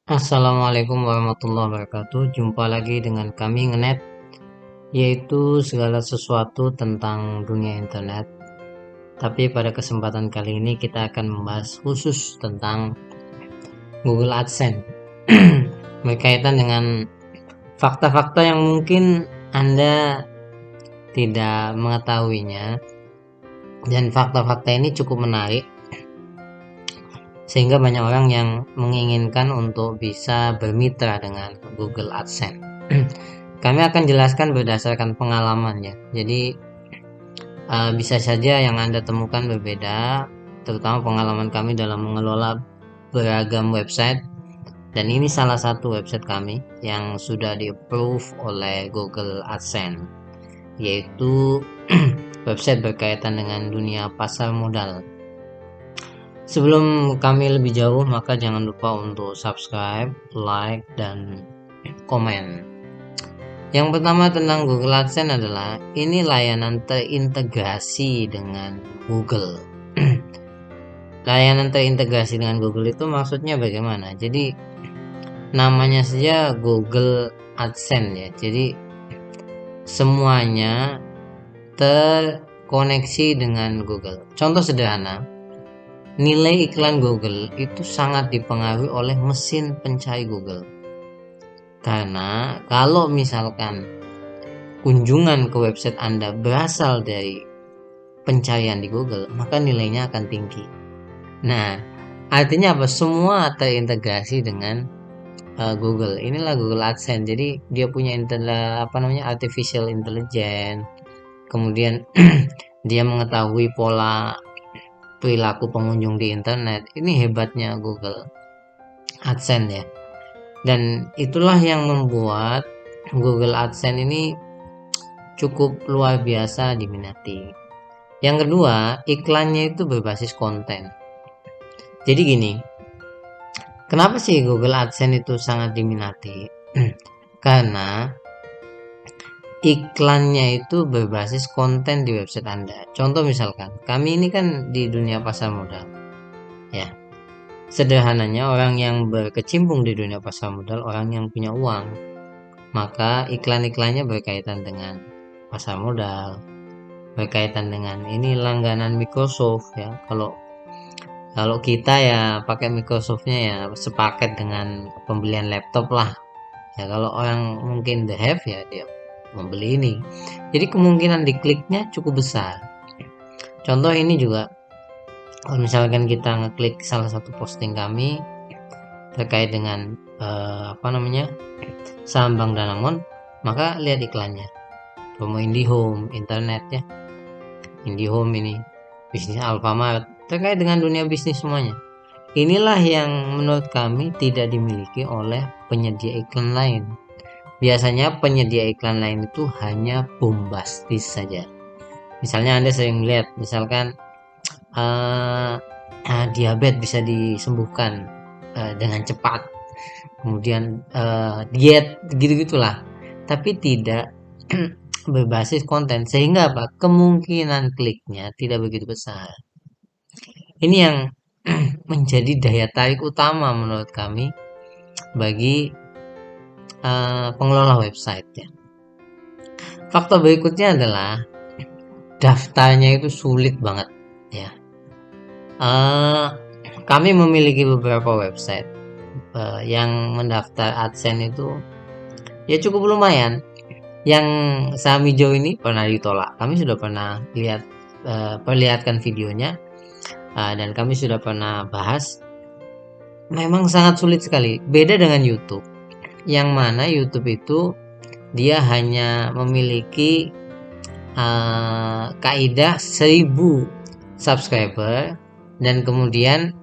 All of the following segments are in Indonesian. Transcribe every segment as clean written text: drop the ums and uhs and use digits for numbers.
Assalamualaikum warahmatullahi wabarakatuh. Jumpa lagi dengan kami Ngenet, yaitu segala sesuatu tentang dunia internet. Tapi pada kesempatan kali ini kita akan membahas khusus tentang Google AdSense berkaitan dengan fakta-fakta yang mungkin Anda tidak mengetahuinya, dan fakta-fakta ini cukup menarik sehingga banyak orang yang menginginkan untuk bisa bermitra dengan Google AdSense. Kami akan jelaskan berdasarkan pengalaman ya. Jadi bisa saja yang Anda temukan berbeda, terutama pengalaman kami dalam mengelola beragam website. Dan ini salah satu website kami yang sudah di-approve oleh Google AdSense, yaitu website berkaitan dengan dunia pasar modal. Sebelum kami lebih jauh, maka jangan lupa untuk subscribe, like, dan komen. Yang pertama tentang Google AdSense adalah ini layanan terintegrasi dengan Google. Layanan terintegrasi dengan Google itu maksudnya bagaimana? Jadi namanya saja Google AdSense ya. Jadi semuanya terkoneksi dengan Google. Contoh sederhana, nilai iklan Google itu sangat dipengaruhi oleh mesin pencari Google. Karena kalau misalkan kunjungan ke website Anda berasal dari pencarian di Google, maka nilainya akan tinggi. Nah, artinya apa? Semua terintegrasi dengan Google. Inilah Google AdSense. Jadi dia punya artificial intelligence. Kemudian dia mengetahui pola perilaku pengunjung di internet. Ini hebatnya Google AdSense ya. Dan itulah yang membuat Google AdSense ini cukup luar biasa diminati. Yang kedua, iklannya itu berbasis konten. Jadi gini, kenapa sih Google AdSense itu sangat diminati? Karena iklannya itu berbasis konten di website Anda. Contoh misalkan, kami ini kan di dunia pasar modal. Ya, sederhananya orang yang berkecimpung di dunia pasar modal, orang yang punya uang, maka iklan-iklannya berkaitan dengan pasar modal, berkaitan dengan ini langganan Microsoft ya. Kalau kita ya pakai Microsoftnya ya sepaket dengan pembelian laptop lah ya. Kalau orang mungkin the have ya dia membeli ini, jadi kemungkinan dikliknya cukup besar. Contoh ini juga, kalau misalkan kita ngeklik salah satu posting kami terkait dengan saham Bank Danamon, maka lihat iklannya, promo IndiHome internet ya, IndiHome ini bisnis Alfamart, terkait dengan dunia bisnis semuanya. Inilah yang menurut kami tidak dimiliki oleh penyedia iklan lain. Biasanya penyedia iklan lain itu hanya bombastis saja. Misalnya Anda sering melihat, misalkan diabetes bisa disembuhkan dengan cepat, kemudian diet gitu-gitulah, tapi tidak berbasis konten, sehingga apa, kemungkinan kliknya tidak begitu besar. Ini yang menjadi daya tarik utama menurut kami bagi pengelola website ya. Faktor berikutnya adalah daftarnya itu sulit banget ya. Kami memiliki beberapa website yang mendaftar AdSense itu ya cukup lumayan. Yang saham hijau ini pernah ditolak. Kami sudah pernah perlihatkan videonya, dan kami sudah pernah bahas. Memang sangat sulit sekali. Beda dengan YouTube, yang mana YouTube itu dia hanya memiliki kaidah 1000 subscriber, dan kemudian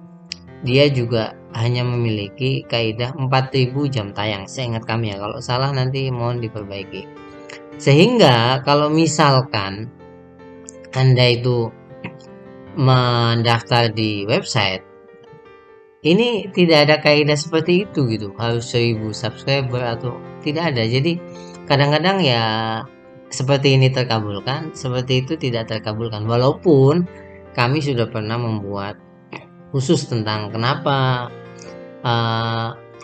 dia juga hanya memiliki kaidah 4000 jam tayang. Saya ingat kami ya, kalau salah nanti mohon diperbaiki. Sehingga kalau misalkan Anda itu mendaftar di website ini, tidak ada kaidah seperti itu gitu, harus 1000 subscriber atau tidak ada. Jadi kadang-kadang ya seperti ini terkabulkan, seperti itu tidak terkabulkan. Walaupun kami sudah pernah membuat khusus tentang kenapa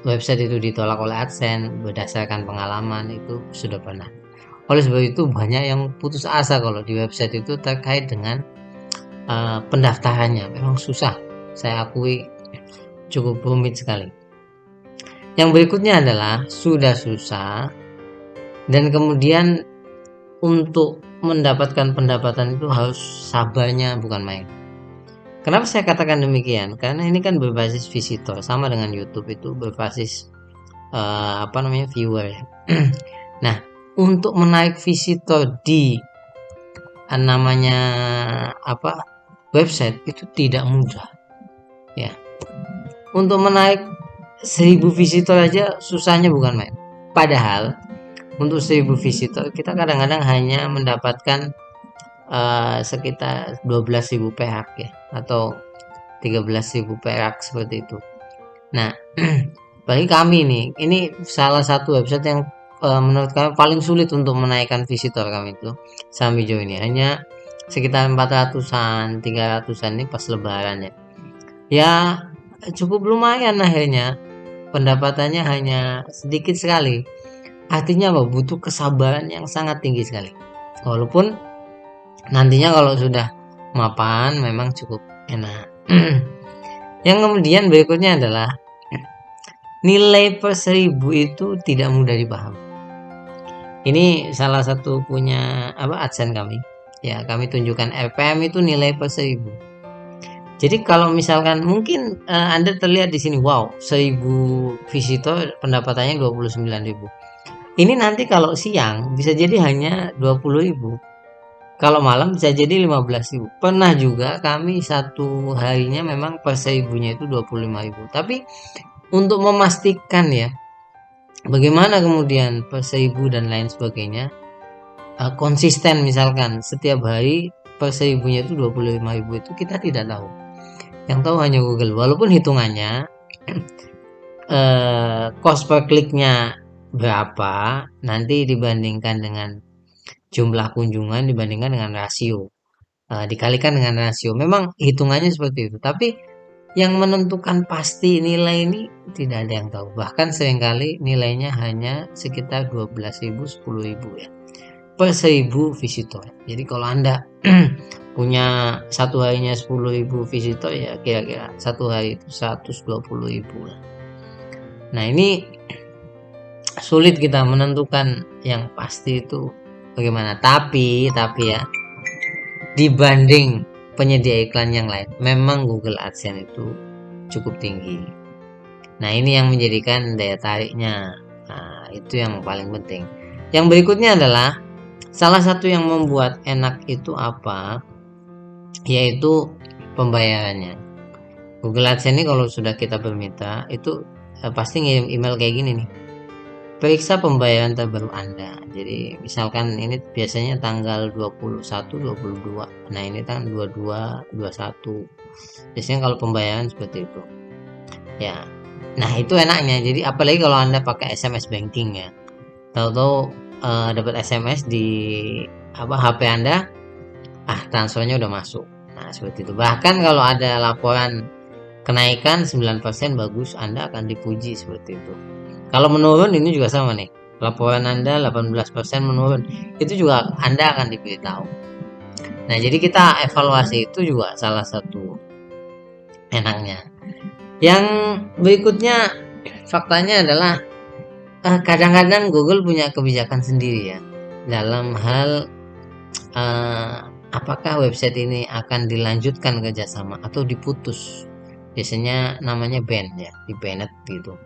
website itu ditolak oleh AdSense berdasarkan pengalaman itu sudah pernah. Oleh sebab itu banyak yang putus asa kalau di website itu terkait dengan pendaftarannya. Memang susah, saya akui cukup rumit sekali. Yang berikutnya adalah sudah susah dan kemudian untuk mendapatkan pendapatan itu harus sabarnya bukan main. Kenapa saya katakan demikian? Karena ini kan berbasis visitor, sama dengan YouTube itu berbasis viewer. Nah, untuk menaik visitor di namanya website itu tidak mudah, ya. Untuk menaik 1000 visitor aja susahnya bukan main. Padahal untuk 1000 visitor kita kadang-kadang hanya mendapatkan sekitar 12.000 perak ya, atau 13.000 perak seperti itu. Nah, bagi kami nih, ini salah satu website yang menurut kami paling sulit untuk menaikkan visitor kami itu Samijo ini. Hanya sekitar 400-an, 300-an ini pas lebaran ya. Ya, cukup lumayan akhirnya. Pendapatannya hanya sedikit sekali. Artinya apa? Butuh kesabaran yang sangat tinggi sekali. Walaupun nantinya kalau sudah mapan memang cukup enak. Yang kemudian berikutnya adalah nilai per 1000 itu tidak mudah dipahami. Ini salah satu punya AdSense kami. Ya, kami tunjukkan RPM itu nilai per 1000. Jadi kalau misalkan mungkin Anda terlihat di sini, wow, 1000 visitor pendapatannya 29.000. Ini nanti kalau siang bisa jadi hanya 20.000. Kalau malam bisa jadi 15.000. Pernah juga kami satu harinya memang per 1000-nya itu 25.000. Tapi untuk memastikan ya bagaimana kemudian per 1000 dan lain sebagainya konsisten, misalkan setiap hari per 1000-nya itu 25.000, itu kita tidak tahu. Yang tahu hanya Google. Walaupun hitungannya cost per kliknya berapa nanti dibandingkan dengan jumlah kunjungan dibandingkan dengan rasio, dikalikan dengan rasio. Memang hitungannya seperti itu, tapi yang menentukan pasti nilai ini tidak ada yang tahu. Bahkan seringkali nilainya hanya sekitar 12.000, 10.000 ya per 1000 visitor. Jadi kalau Anda punya satu harinya 10.000 visitor, ya kira-kira satu hari itu 120.000 lah. Nah, ini sulit kita menentukan yang pasti itu bagaimana. Tapi ya, dibanding penyedia iklan yang lain, memang Google AdSense itu cukup tinggi. Nah, ini yang menjadikan daya tariknya. Nah, itu yang paling penting. Yang berikutnya adalah salah satu yang membuat enak itu apa? Yaitu pembayarannya. Google AdSense ini kalau sudah kita bermitra itu pasti ngirim email kayak gini nih. Periksa pembayaran terbaru Anda. Jadi misalkan ini biasanya tanggal 21, 22. Nah, ini tanggal 22, 21. Biasanya kalau pembayaran seperti itu. Ya. Nah, itu enaknya. Jadi apalagi kalau Anda pakai SMS banking ya. Tahu-tahu dapat SMS di HP Anda, transfernya udah masuk. Nah, seperti itu. Bahkan kalau ada laporan kenaikan 9%, bagus, Anda akan dipuji seperti itu. Kalau menurun ini juga sama nih. Laporan Anda 18% menurun, itu juga Anda akan diberitahu. Nah, jadi kita evaluasi itu juga salah satu enaknya. Yang berikutnya faktanya adalah kadang-kadang Google punya kebijakan sendiri ya dalam hal apakah website ini akan dilanjutkan kerjasama atau diputus. Biasanya namanya ban ya, di banned gitu.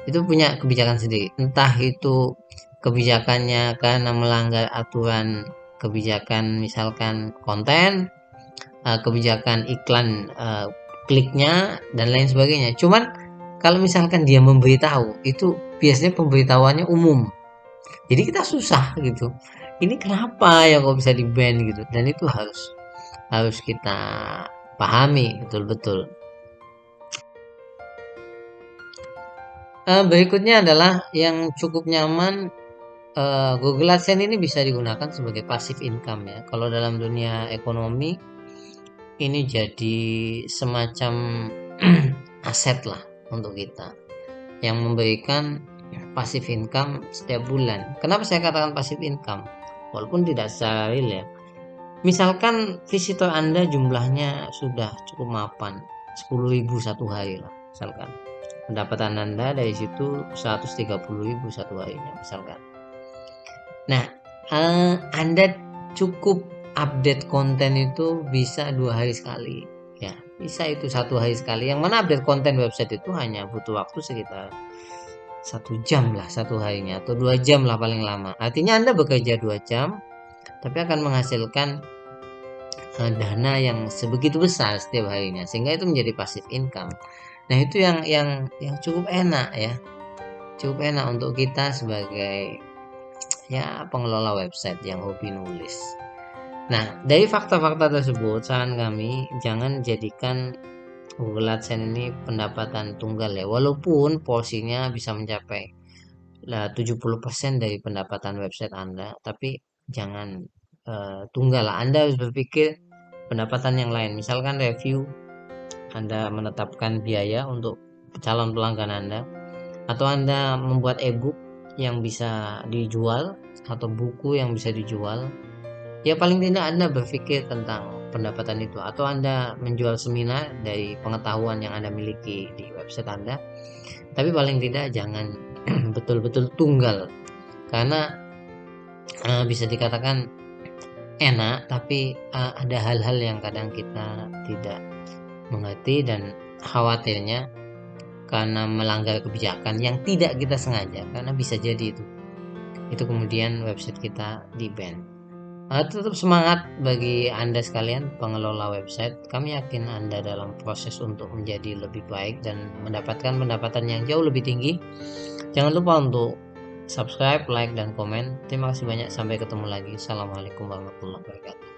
Itu punya kebijakan sendiri. Entah itu kebijakannya karena melanggar aturan kebijakan misalkan konten, kebijakan iklan kliknya dan lain sebagainya. Cuman kalau misalkan dia memberitahu, itu biasanya pemberitahuannya umum. Jadi kita susah gitu. Ini kenapa ya kok bisa di-ban gitu. Dan itu harus kita pahami betul-betul. Berikutnya adalah yang cukup nyaman, Google AdSense ini bisa digunakan sebagai passive income ya. Kalau dalam dunia ekonomi ini jadi semacam aset lah untuk kita. yang memberikan passive income setiap bulan. Kenapa saya katakan passive income? Walaupun tidak secara real ya. Misalkan visitor Anda jumlahnya sudah cukup mapan, 10.000 satu hari lah, misalkan. Pendapatan Anda dari situ 130.000 satu harinya, misalkan. Nah, Anda cukup update konten itu bisa 2 hari sekali. Ya, bisa itu 1 hari sekali. Yang mana update konten website itu hanya butuh waktu sekitar 1 jam lah satu harinya, atau 2 jam lah paling lama. Artinya Anda bekerja 2 jam, tapi akan menghasilkan dana yang sebegitu besar setiap harinya, sehingga itu menjadi passive income. Nah, itu yang cukup enak ya, cukup enak untuk kita sebagai ya pengelola website yang hobi nulis. Nah, dari fakta-fakta tersebut, saran kami jangan jadikan Google AdSense ini pendapatan tunggal ya, walaupun porsinya bisa mencapai 70% dari pendapatan website Anda, tapi jangan tunggal lah. Anda harus berpikir pendapatan yang lain, misalkan review. Anda menetapkan biaya untuk calon pelanggan Anda, atau Anda membuat ebook yang bisa dijual, atau buku yang bisa dijual. Ya paling tidak Anda berpikir tentang pendapatan itu, atau Anda menjual seminar dari pengetahuan yang Anda miliki di website Anda. Tapi paling tidak jangan betul-betul tunggal, karena bisa dikatakan enak, tapi ada hal-hal yang kadang kita tidak mengerti, dan khawatirnya karena melanggar kebijakan yang tidak kita sengaja, karena bisa jadi itu kemudian website kita di ban. Tetap semangat bagi Anda sekalian pengelola website. Kami yakin Anda dalam proses untuk menjadi lebih baik dan mendapatkan pendapatan yang jauh lebih tinggi. Jangan lupa untuk subscribe, like, dan komen. Terima kasih banyak. Sampai ketemu lagi. Assalamualaikum warahmatullahi wabarakatuh.